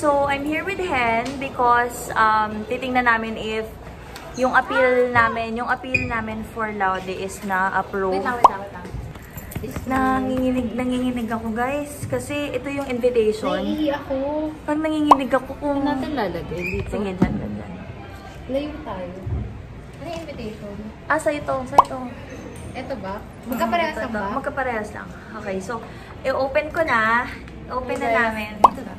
So, I'm here with Hen because titingnan namin if yung appeal namin for Laude is na-approve. Wait lang. Nanginginig ako, guys. Kasi ito yung invitation. Naiihi ako. Pag nanginginig ako kung... Saan natin lalagay dito? Sige, dyan. Layo tayo. Ano yung invitation? Sa'yo to. Ito ba? Magkaparehas lang ba? Magkaparehas lang. Okay, so, i-open ko na. Open na namin. Ito na.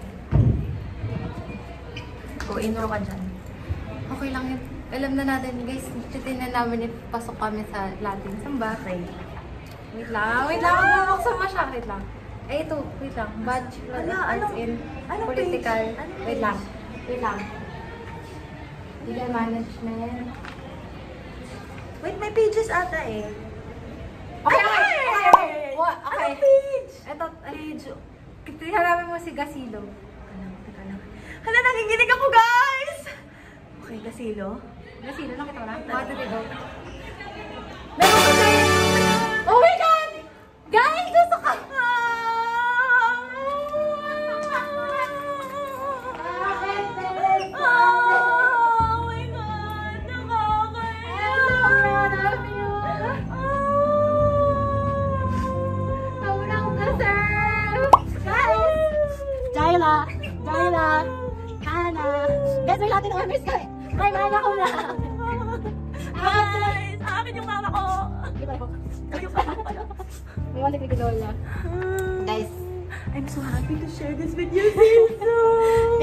Go, intro ka dyan. Okay lang yun. Alam na natin, guys. Titignan namin ipasok kami sa Latin Samba. Okay. Wait lang. Magbubuksan mo siya. Wait lang. Ito. Wait lang. Bachelor of Arts in Political. Wait lang. Legal Management. Wait, may pages ata eh. Okay. What? Anong page? Ito, page. Harapin mo si Gasilo. Teka lang. Hala, nanginginig ako, guys! Okay, Gasilo. Gasilo, nakita mo na? What did it go? Meron ko tayo! Oh my God! Guys, gusto ka! Jaila, Hannah. Guys, may Latin honors ka eh. May mana ko na. Guys, akin yung mama ko. May wala kay Lola. Guys, I'm so happy to share this with you, Siso.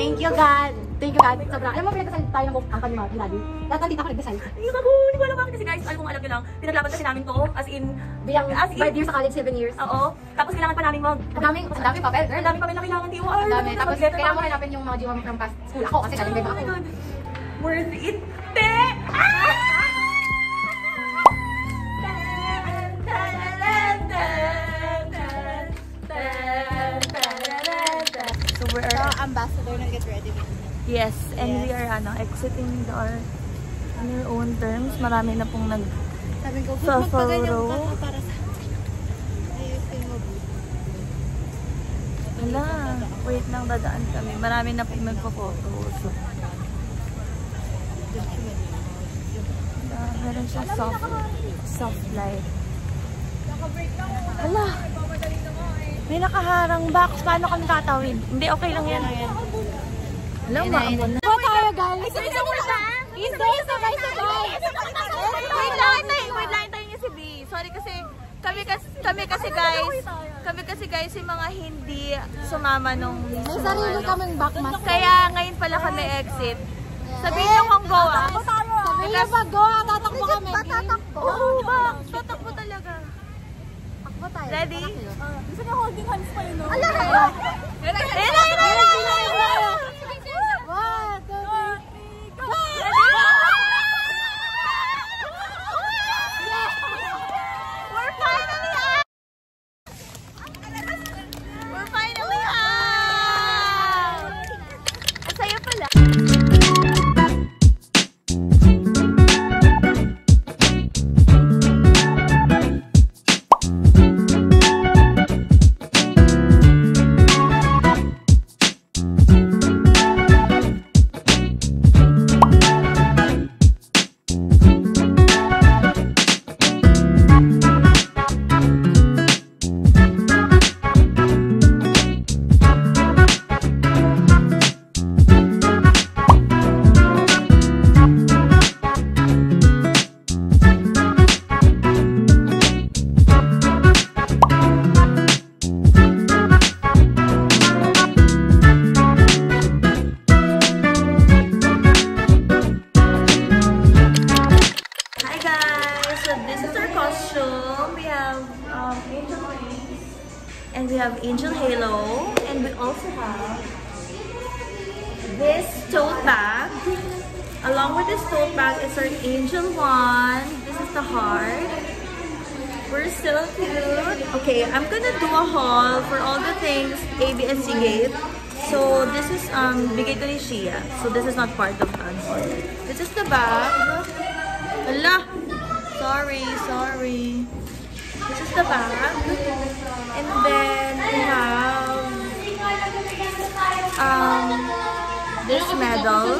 thank you God. Sobra. Alam mo, pinagdasal tayo ng angkan ni Mami Daddy. Lahat ng tita ko nagdasal. Hindi ko alam bakit kasi guys, alam nyo lang, pinaglaban kasi namin to, as in, Bilang 5 years sa college, 7 years. oo, tapos kailangan pa namin Ang daming papel, girl. ang dami pa na kailangan TOR. Ang dami. Tapos kaya mo hanapin yung mga GWAM from past school. Ako kasi galing ba ako. Worth it, te! So we are ambassador ng Get Ready With Me. yes, and we are exiting our on your own terms. Marami na pong Sabi ko, magpaganyan ka para sa... Ayusin mo, Hala, wait lang, dadaan kami. Marami na pong nagpo-photo. So, meron siya soft light. Hala, may nakaharang box. Paano kami tatawid? Hindi, okay lang yan. Hala, maabon na. Ano tayo, guys? Sabay. Wait lang, tayo niya si B. Sorry kasi, kami kasi guys, yung mga hindi sumama nung May sarili kaming backmask. Kaya ngayon pala kami exit. Sabihin niyo kung go ah. Sabi niyo ba, go, tatakbo kami. Oo ba? Tatakbo talaga. Takbo tayo. Ready? Gusto niyo holding hands pa yun, no? Ala! One, two, three, go! We're finally out! Ang saya pala. And we have Angel Halo, and we also have this tote bag. Along with this tote bag is our Angel wand. This is the heart. We're so cute. Okay, I'm gonna do a haul for all the things ABS gave. So this is bigay to ni Shia. So this is not part of that. This is the bag. Allah! Sorry. This is the bag. And then we have this medal.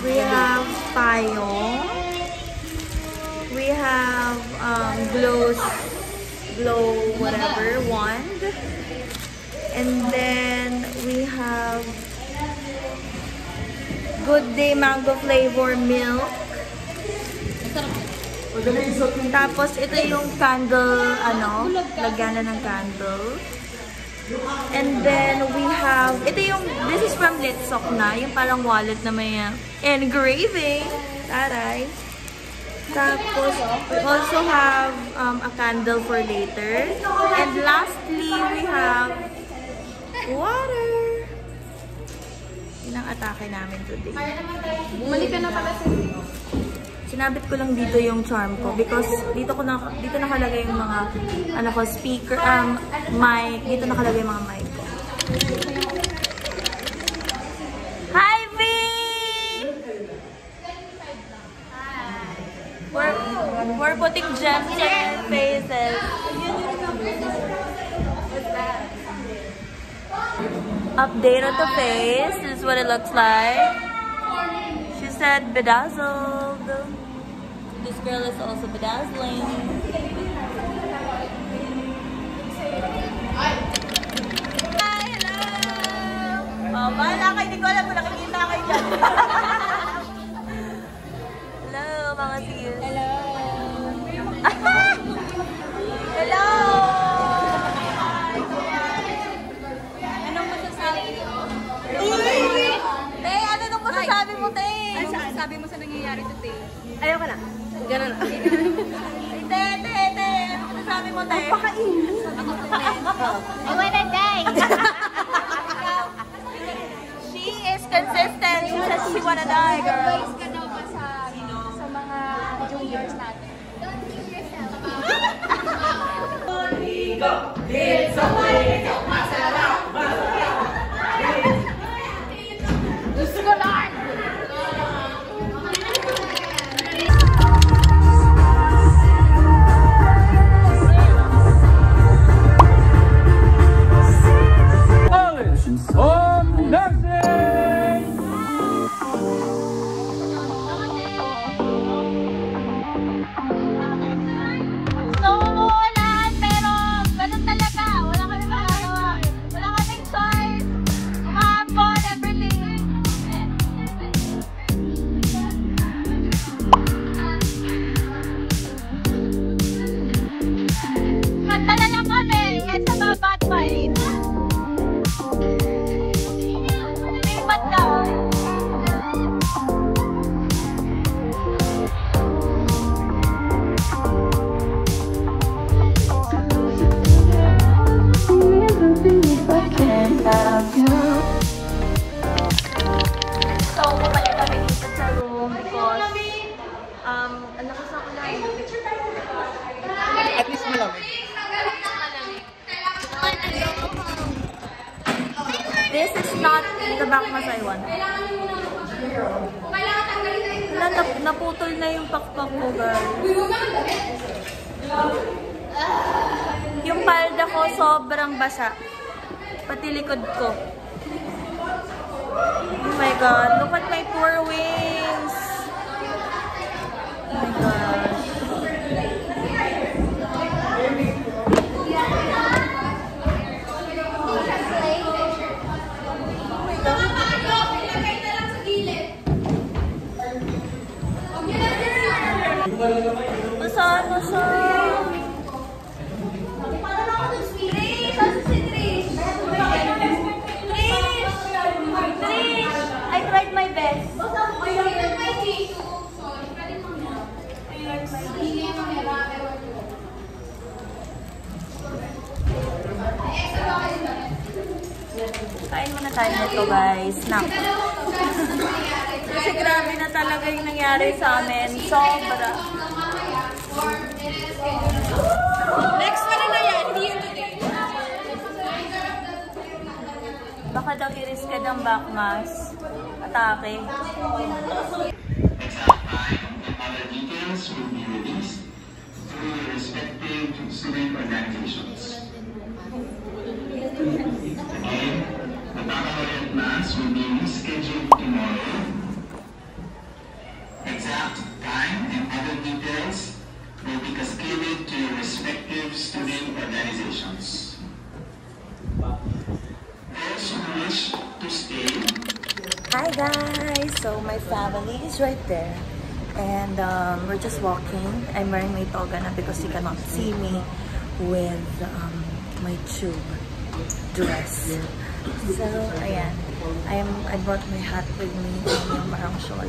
We have payong. We have glow whatever wand. And then we have Good Day mango flavor milk. Tapos ito yung candle, lagyan na ng candle. And then we have, this is from Litsok na, yung parang wallet na may engraving. Taray. Tapos we also have a candle for later. And lastly, we have water. Yun ang atake namin today. Bumalik ka na pala sa Sinabit ko lang dito yung charm ko because dito nakalagay yung mga speaker, mic. Dito nakalagay yung mga mic ko. Hi, V! We're putting gems on our faces. Update on the face. This is what it looks like. She said bedazzled. This girl is also bedazzling. Hi, hello! Oh, bahala kayo. Hindi ko alam kung nakikita kayo dyan. Hello, mga sis. Hello! Hello! Anong masasabi mo? Te, ano nung masasabi mo, Te? Ano sabi mo sa nangyayari today? Ayoko na. Ganun na. Te. Ano masasabi mo, Te? Pakainin. I wanna die. She is consistent. She says she wanna die, girl. Advice ka daw ba sa mga juniors natin? Don't kill yourself. It's a way, masarap. Diyos ko, Lord! This is not the Bakmas I want. Naputol na yung pakpak ko, girl. Yung palda ko sobrang basa. Pati likod ko. Oh my God, look at my poor wings. Oh my gosh. Masaan na siya? I tried my best. Kain muna tayo nito, guys. Snack. Kasi grabe na talaga yung nangyari sa amin. Sobra. Next one na yan, here today. Baka daw i-risk ka ng Bakmas. Atake. Other details will be released through the respective student organizations. Again, the baccalaureate mass will be rescheduled tomorrow. Exact time and other details will be cascaded to your respective student organizations. Those who wish to stay. Hi guys! So my family is right there. And we're just walking. I'm wearing my toga na because you cannot see me with my tube dress. So, ayan. I brought my hat with me and yung parang shawl.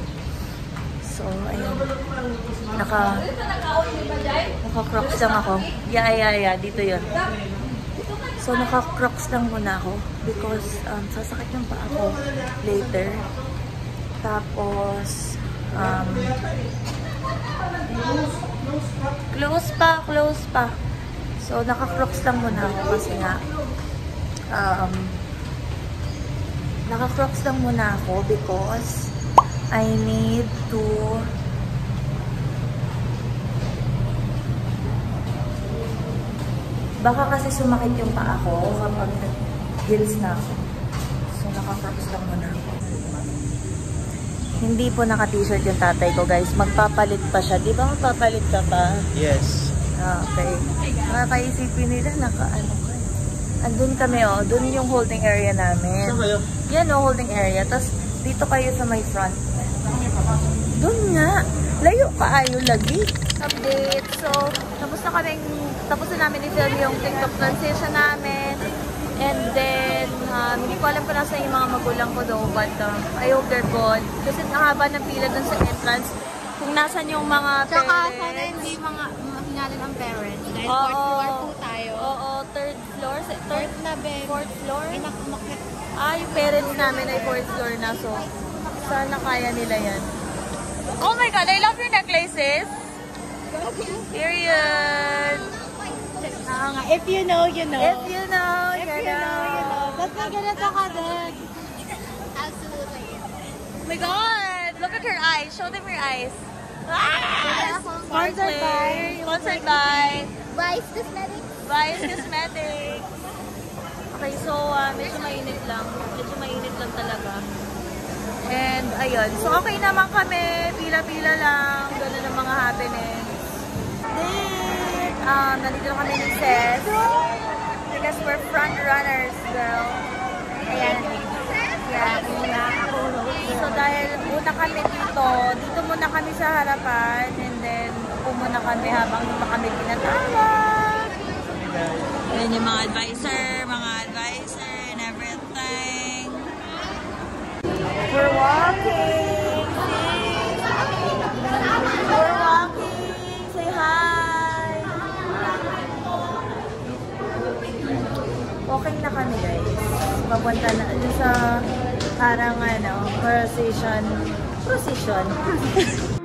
So, ayan. Naka-crocs lang ako. Yeah. Dito yun. So, naka-crocs lang muna ako because sasakit yung paa ko later. Tapos, close pa. So, naka-crocs lang muna ako kasi nga, naka-crocs lang muna ako because I need to baka kasi sumakit yung paa ko kapag heels na ako. So, naka-crocs lang muna ako. Hindi po naka-t-shirt yung tatay ko, guys. Magpapalit pa siya. Di ba magpapalit ka pa? Yes. Okay. Makakaisipin nila, naka-ano ka. Andun kami, oh. Dun yung holding area namin. Saan kayo? Yan, oh, holding area. Tapos, dito kayo sa my front. Dun nga. Layo pa ayo lagi. Update. So, tapos na namin i-film yung TikTok transition namin. And then, hindi ko alam kung nasa yung mga magulang ko daw, but I hope they're good. Kasi nakahaba ng pila dun sa entrance. Kung nasan yung mga parents. Tsaka sana hindi hingalin ang parents. Dahil fourth floor po tayo. Oo, third floor. Third na, babe. Fourth floor? Umakit. Yung parents namin ay fourth floor na. So, sana kaya nila yan. Oh my God, I love your necklaces. Period. If you know, you know. If you know, you know. Ba't na ganito ka din? Absolutely. Oh my God! Look at her eyes. Show them your eyes. Sponsored by? Sponsored by Vice Cosmetics. Vice Cosmetics. Okay, so medyo mainit lang. Medyo mainit lang talaga. And ayun. So okay naman kami. Pila-pila lang. Ganun ang mga happening. Then, nandito kami ni Ses. Because we're front runners, girl. Ayan. Yan. So dahil una kami dito muna kami sa harapan, and then upo muna kami habang hindi pa kami tinatawag. Ayan yung mga advisor and everything. We're walking. We're walking. Say hi. Walking na kami, guys. Papunta na sa parang procession.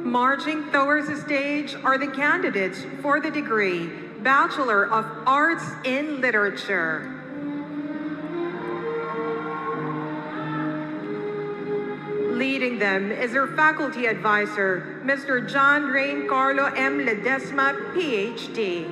Marching towards the stage are the candidates for the degree Bachelor of Arts in Literature. Leading them is their faculty advisor, Mr. John Rain Carlo M. Ledesma, PhD.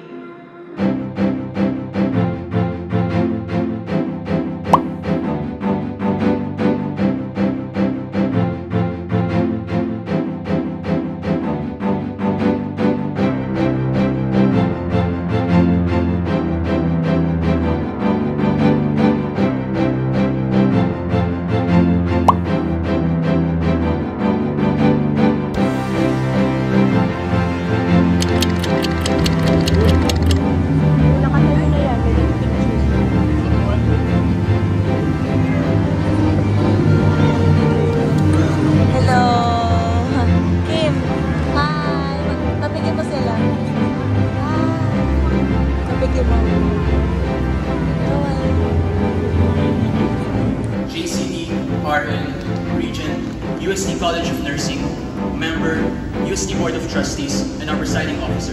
UST College of Nursing, member, UST Board of Trustees, and our presiding officer.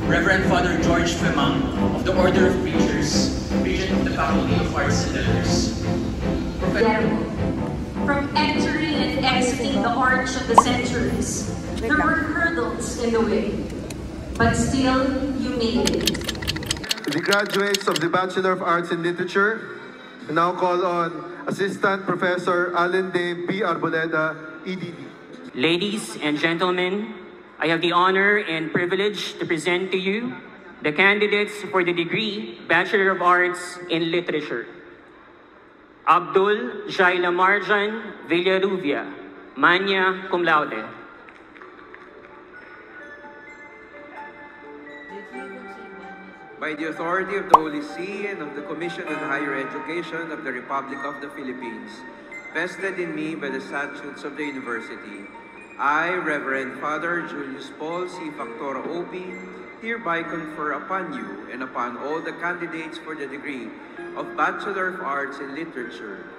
Reverend Father George Femang of the Order of Preachers, Regent of the Faculty of Arts and Letters. From entering and exiting the arch of the centuries, there were hurdles in the way, but still you made it. The graduates of the Bachelor of Arts in Literature, I now call on Assistant Professor Allen Dave B. Arboleda, EDD. Ladies and gentlemen, I have the honor and privilege to present to you the candidates for the degree Bachelor of Arts in Literature. Abdul Jaila Marjan Villarubia, magna cum laude. By the authority of the Holy See and of the Commission on Higher Education of the Republic of the Philippines, vested in me by the statutes of the University, I, Reverend Father Julius Paul C. Factora OP, hereby confer upon you and upon all the candidates for the degree of Bachelor of Arts in Literature.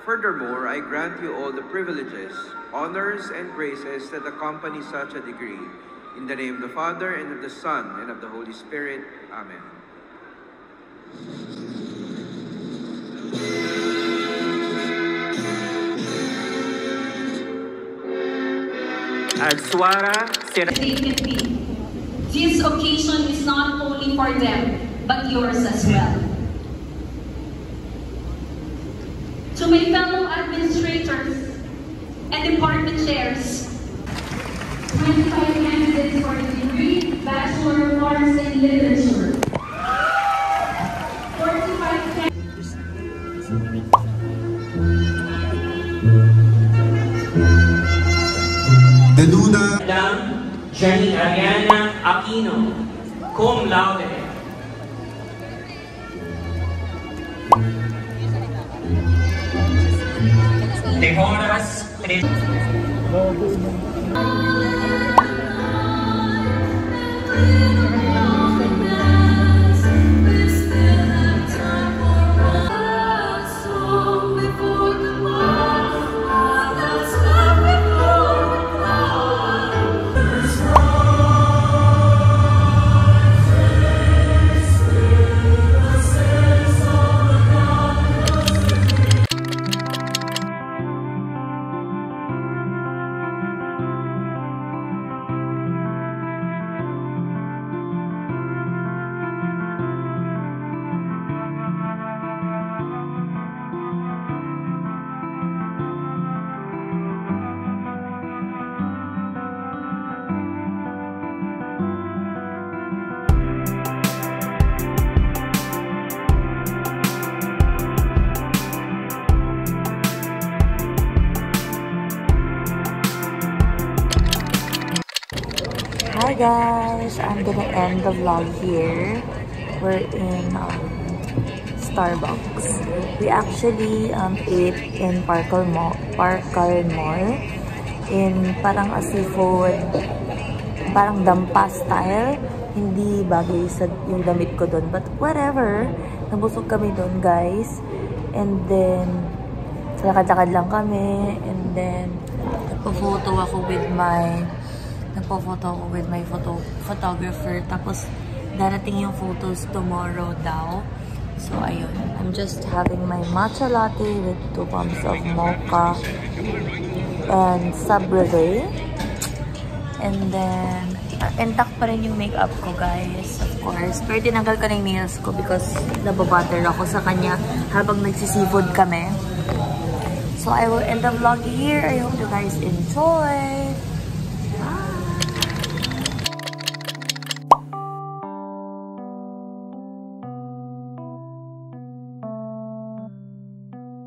Furthermore, I grant you all the privileges, honors, and graces that accompany such a degree. In the name of the Father, and of the Son, and of the Holy Spirit. Amen. This occasion is not only for them, but yours as well. To my fellow administrators and department chairs, 25 candidates for the degree Bachelor of Arts in Literature. 45 candidates. Madam Jenny Ariana Aquino, cum laude. Tehoras Hi guys, I'm gonna end the vlog here. We're in Starbucks. We actually ate in Parker Mall in parang a seafood, parang dampa style. Hindi bagay sa yung damit ko doon, but whatever. Nabusog kami doon guys. And then lakad-lakad lang kami, and then nagpo-photo ako with my photographer. Tapos darating yung photos tomorrow daw. So ayun, I'm just having my matcha latte with 2 pumps of mocha and Sabreve. And then intact pa rin yung makeup ko guys, of course. Pero tinanggal ko na yung nails ko because nababutter ako sa kanya habang nagsiseafood kami. So I will end the vlog here. I hope you guys enjoy.